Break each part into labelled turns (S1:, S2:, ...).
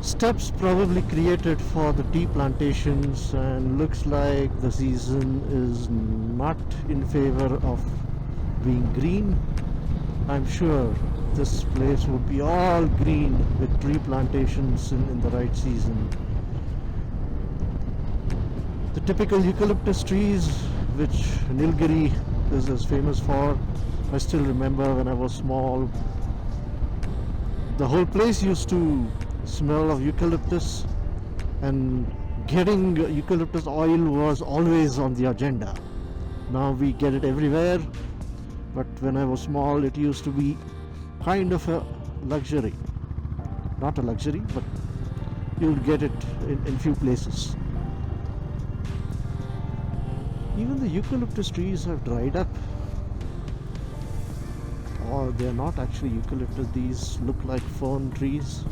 S1: Steps probably created for the tea plantations, and looks like the season is not in favor of being green. I'm sure this place would be all green with tree plantations in the right season. The typical eucalyptus trees, which Nilgiri is famous for. I still remember when I was small, the whole place used to smell of eucalyptus, and getting eucalyptus oil was always on the agenda. Now we get it everywhere, but when I was small it used to be kind of a luxury. Not a luxury, but you'll get it in few places. Even the eucalyptus trees have dried up. Or they're not actually eucalyptus, these look like fern trees.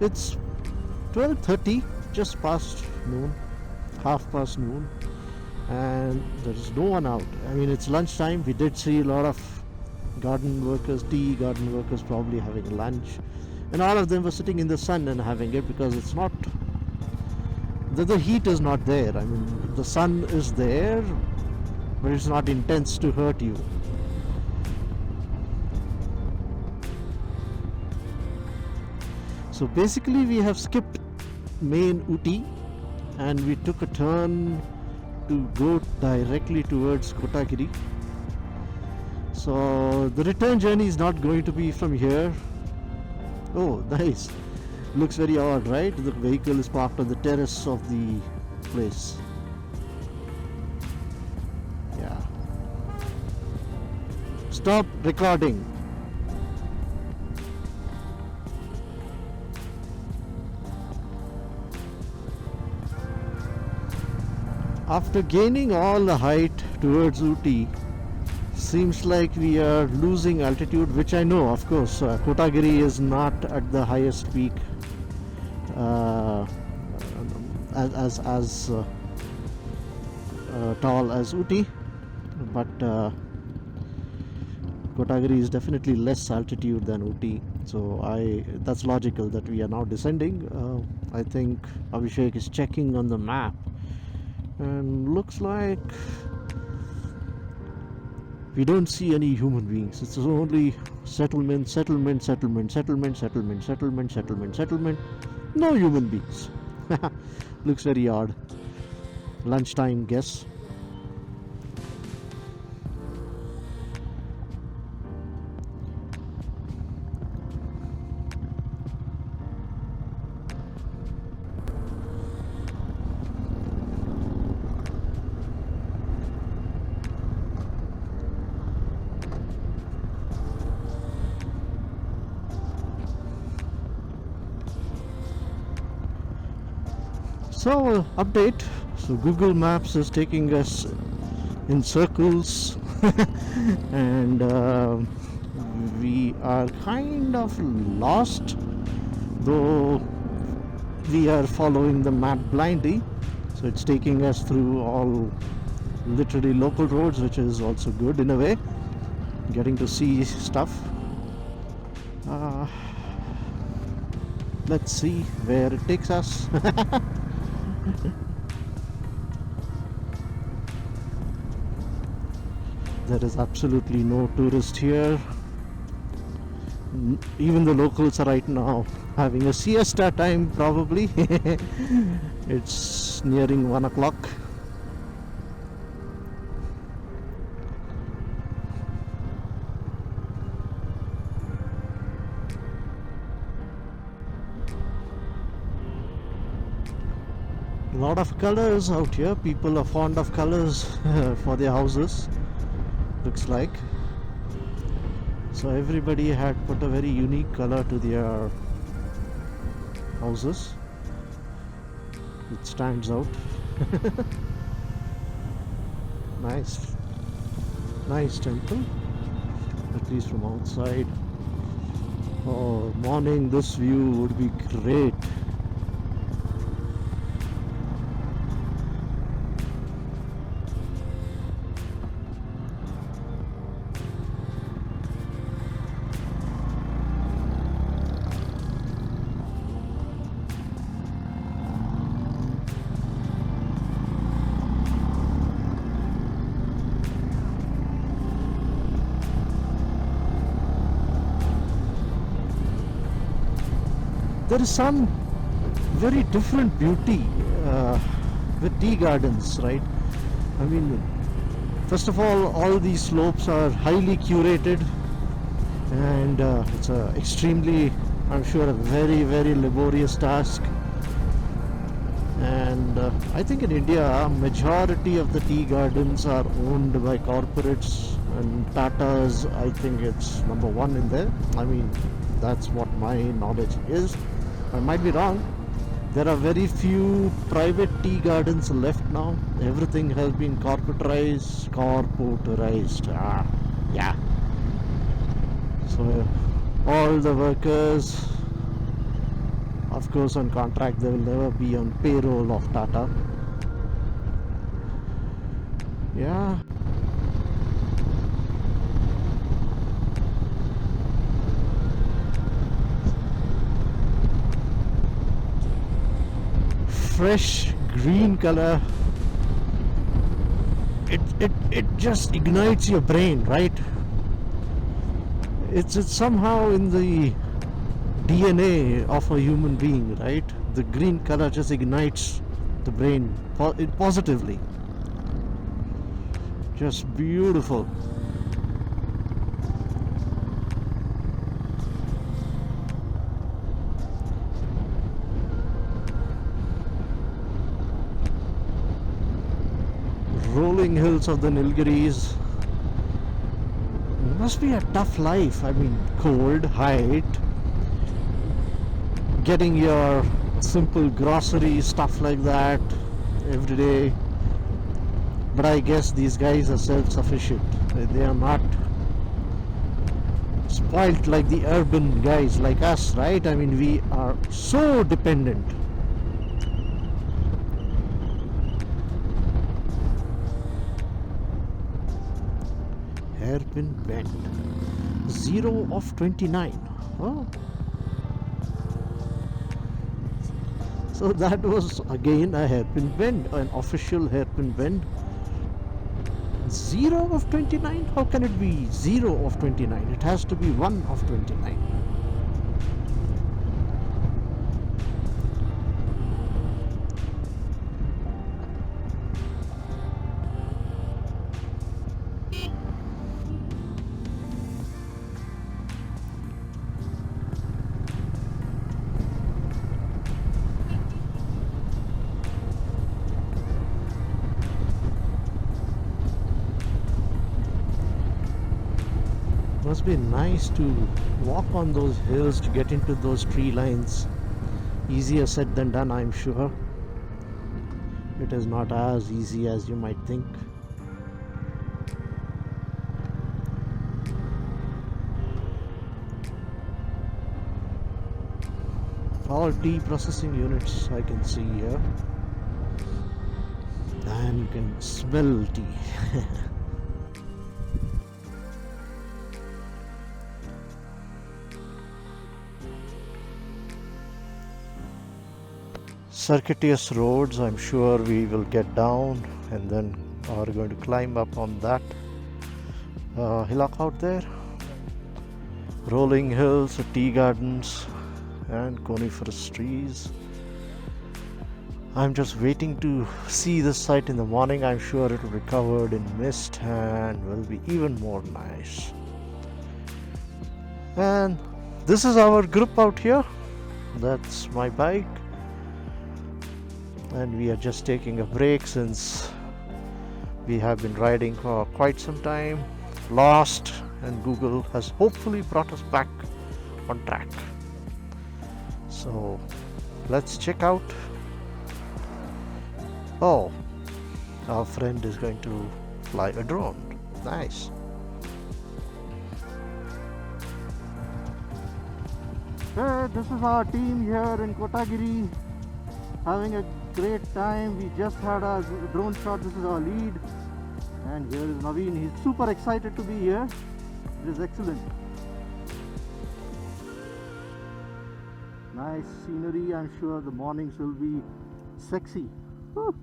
S1: It's 12:30, just past noon, half past noon, and there is no one out. I mean, it's lunchtime. We did see a lot of garden workers, tea garden workers probably having lunch, and all of them were sitting in the sun and having it, because it's not, the heat is not there. I mean, the sun is there, but it's not intense to hurt you. So basically we have skipped main Ooty and we took a turn to go directly towards Kotagiri. So the return journey is not going to be from here. Oh, nice. Looks very odd, right? The vehicle is parked on the terrace of the place. Yeah. Stop recording. After gaining all the height towards Ooty, seems like we are losing altitude, which I know, of course. Kotagiri is not at the highest peak as tall as Ooty, but Kotagiri is definitely less altitude than Ooty. So that's logical that we are now descending. I think Abhishek is checking on the map. And looks like we don't see any human beings. It's only settlement. No human beings. Looks very odd. Lunchtime, guess. So update, so Google Maps is taking us in circles and we are kind of lost, though we are following the map blindly. So it's taking us through all literally local roads, which is also good in a way, getting to see stuff. Let's see where it takes us. There is absolutely no tourist here. Even the locals are right now having a siesta time probably. It's nearing 1 o'clock. A lot of colors out here. People are fond of colors for their houses. looks like. So everybody had put a very unique color to their houses. It stands out. Nice temple, at least from outside. Oh, morning, this view would be great. There is some very different beauty with tea gardens, right? I mean, first of all these slopes are highly curated, and it's a extremely, I'm sure, a very, very laborious task. And I think in India, majority of the tea gardens are owned by corporates, and Tata's, I think it's number one in there. I mean, that's what my knowledge is. I might be wrong. There are very few private tea gardens left now. Everything has been corporatized. Yeah. So all the workers, of course, on contract, they will never be on payroll of Tata. Yeah. Fresh green color, it just ignites your brain, right? It's somehow in the DNA of a human being, right? The green color just ignites the brain positively. Just beautiful. Rolling hills of the Nilgiris. Must be a tough life. I mean, cold, height, getting your simple grocery stuff like that every day. But I guess these guys are self-sufficient. They are not spoiled like the urban guys like us, right? I mean, we are so dependent. Hairpin bend. 0 of 29. Oh. So that was again a hairpin bend, an official hairpin bend. 0 of 29? How can it be 0 of 29? It has to be 1 of 29. Must be nice to walk on those hills to get into those tree lines. Easier said than done, I'm sure. It is not as easy as you might think. All tea processing units I can see here. And you can smell tea. Circuitous roads, I'm sure we will get down and then are going to climb up on that hillock out there. Rolling hills, tea gardens and coniferous trees. I'm just waiting to see this site in the morning. I'm sure it will be covered in mist and will be even more nice. And this is our group out here. That's my bike. And we are just taking a break since we have been riding for quite some time. lost, and Google has hopefully brought us back on track. So let's check out. Oh, our friend is going to fly a drone. Nice. Hey, this is our team here in Kotagiri, having a great time. We just had a drone shot. This is our lead, and here is Naveen. He's super excited to be here. It is excellent. Nice scenery. I'm sure the mornings will be sexy. Woo.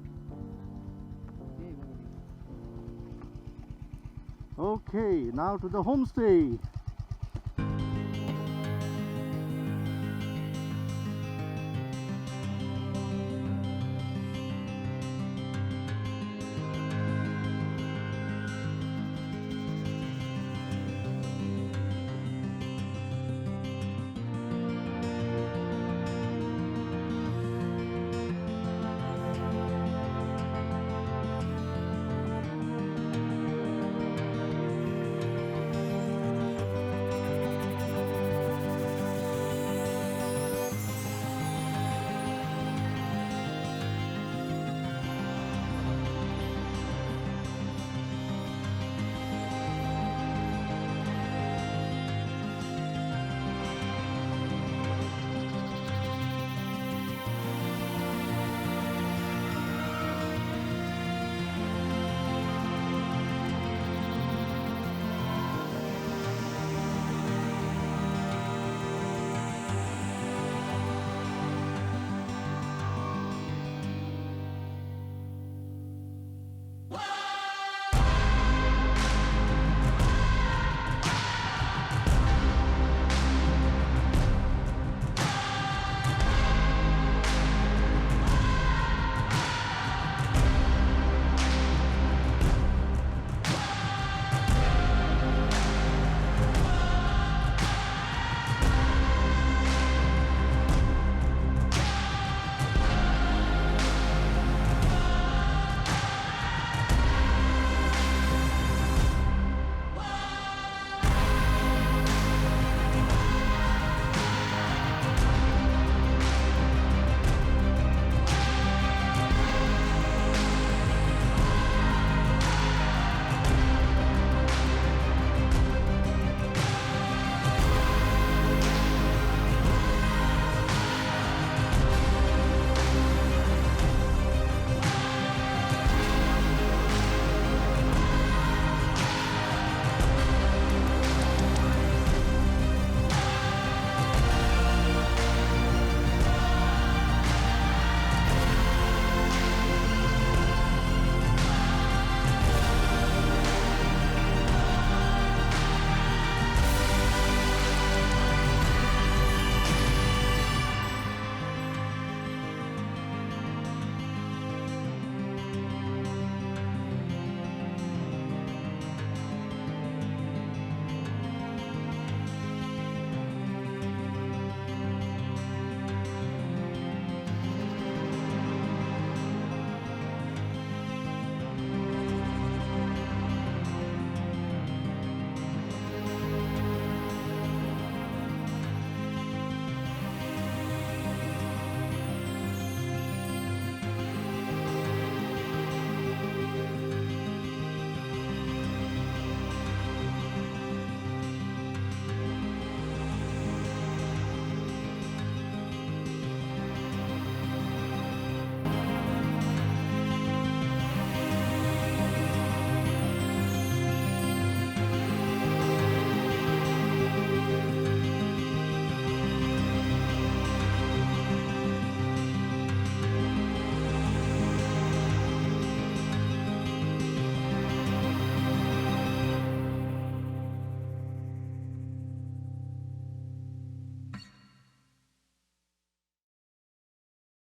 S1: Okay, now to the homestay.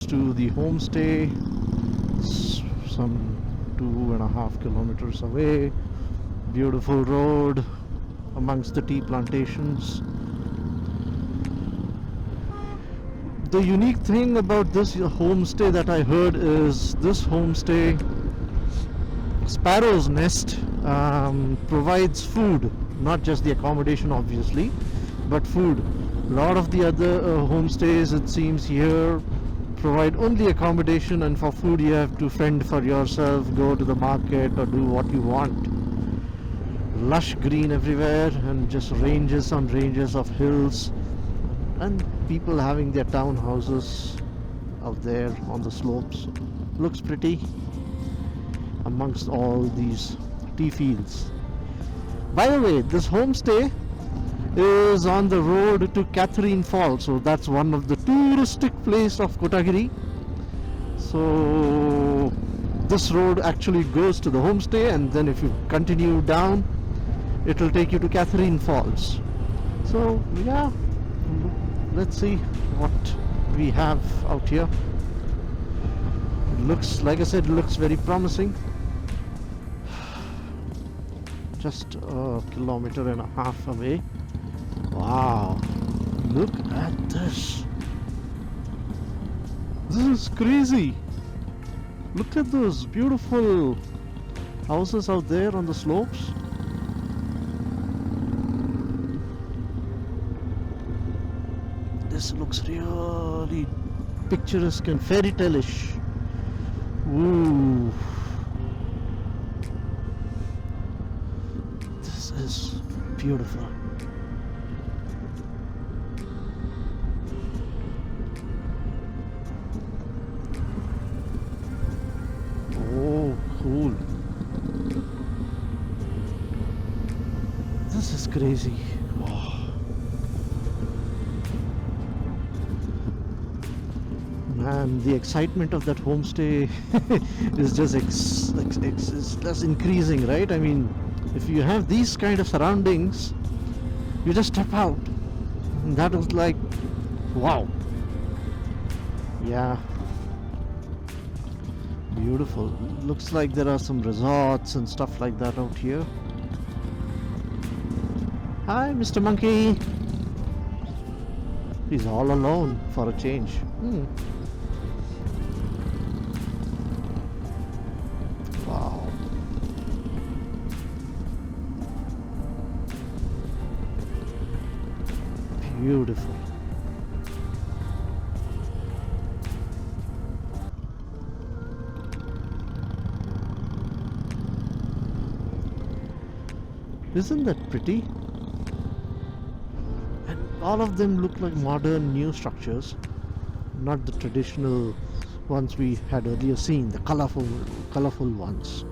S1: To the homestay, some 2.5 kilometers away. Beautiful road amongst the tea plantations. The unique thing about this homestay that I heard is this homestay, Sparrows Nest, provides food, not just the accommodation obviously, but food. A lot of the other homestays, it seems, here provide only accommodation, and for food you have to fend for yourself, go to the market or do what you want. Lush green everywhere and just ranges on ranges of hills, and people having their townhouses out there on the slopes. Looks pretty amongst all these tea fields. By the way, this homestay is on the road to Catherine Falls, so that's one of the touristic place of Kotagiri. So this road actually goes to the homestay, and then if you continue down, it will take you to Catherine Falls. So yeah, let's see what we have out here. It looks, like I said, it looks very promising. Just a kilometer and a half away. Wow, look at this. This is crazy. Look at those beautiful houses out there on the slopes. This looks really picturesque and fairy tale-ish. Ooh. This is beautiful. Oh, cool. This is crazy. Wow. Man, the excitement of that homestay is just increasing, right? I mean, if you have these kind of surroundings, you just step out. And that was like, wow. Yeah. Beautiful. Looks like there are some resorts and stuff like that out here. Hi, Mr. Monkey. He's all alone for a change. Wow. Beautiful. Isn't that pretty? And all of them look like modern new structures, not the traditional ones we had earlier seen, the colorful ones.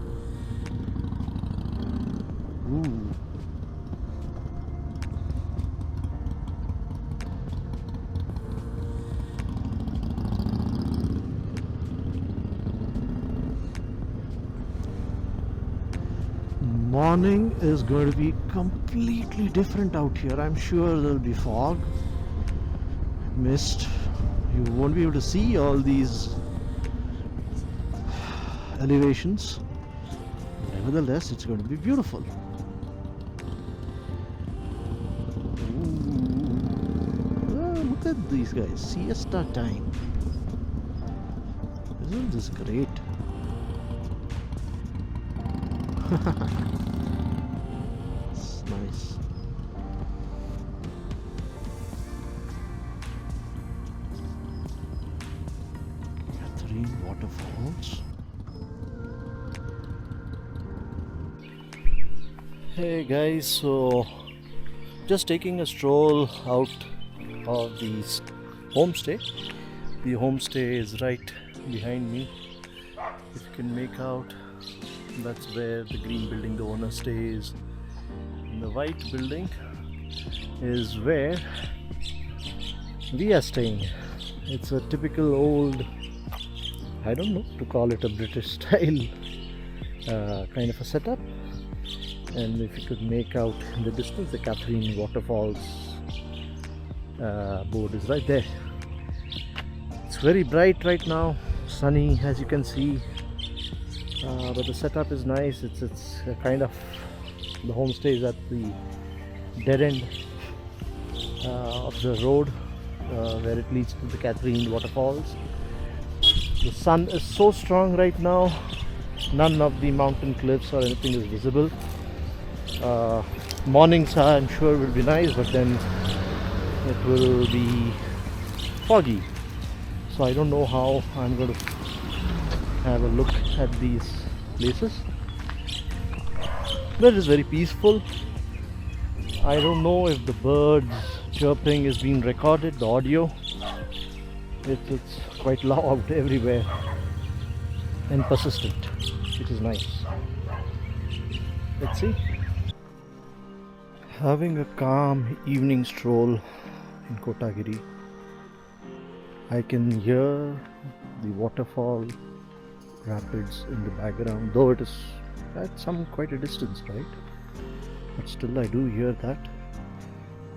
S1: Ooh. Morning is going to be completely different out here. I'm sure there'll be fog, mist. You won't be able to see all these elevations. Nevertheless, it's going to be beautiful. Ooh. Look at these guys. Siesta time. Isn't this great? It's nice. Catherine waterfalls. Hey guys, so just taking a stroll out of the homestay. The homestay is right behind me. If you can make out, that's where the green building the owner stays, and the white building is where we are staying. It's a typical old, I don't know to call it, a British style kind of a setup. And if you could make out in the distance, the Catherine waterfalls board is right there. It's very bright right now, sunny as you can see. But the setup is nice. It's a kind of, the homestay is at the dead end of the road where it leads to the Catherine waterfalls. The sun is so strong right now, None of the mountain cliffs or anything is visible. Mornings I'm sure will be nice, but then it will be foggy. So I don't know how I'm going to have a look at these places. But it is very peaceful. I don't know if the birds chirping is being recorded, the audio. It's quite loud everywhere and persistent, which is nice. Let's see. Having a calm evening stroll in Kotagiri. I can hear the waterfall rapids in the background, though it is at quite a distance, right? But still I do hear that.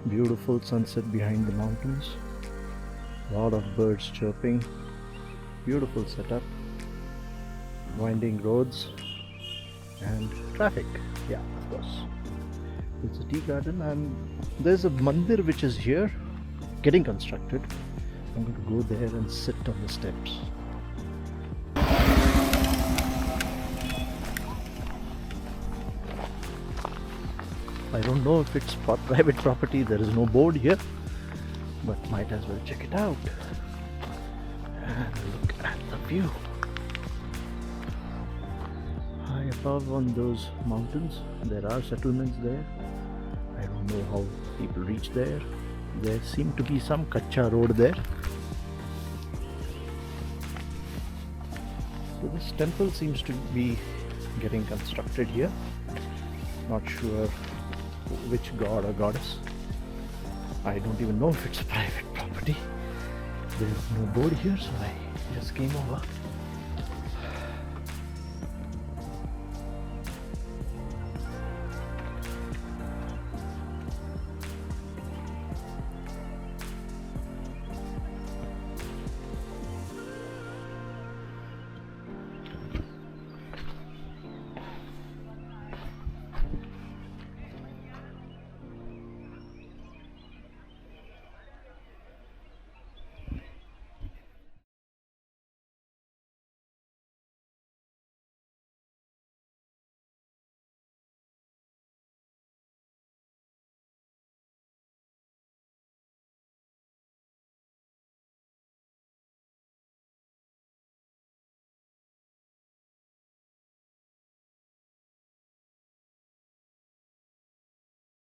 S1: Beautiful sunset behind the mountains. A lot of birds chirping. Beautiful setup. Winding roads and traffic. Yeah, of course. It's a tea garden, and there's a mandir which is here getting constructed. I'm going to go there and sit on the steps. I don't know if it's private property, there is no board here, but might as well check it out and look at the view. High above on those mountains, there are settlements there. I don't know how people reach there. There seemed to be some kacha road there. So this temple seems to be getting constructed here. Not sure which god or goddess. I don't even know if it's a private property. There's no board here, so I just came over.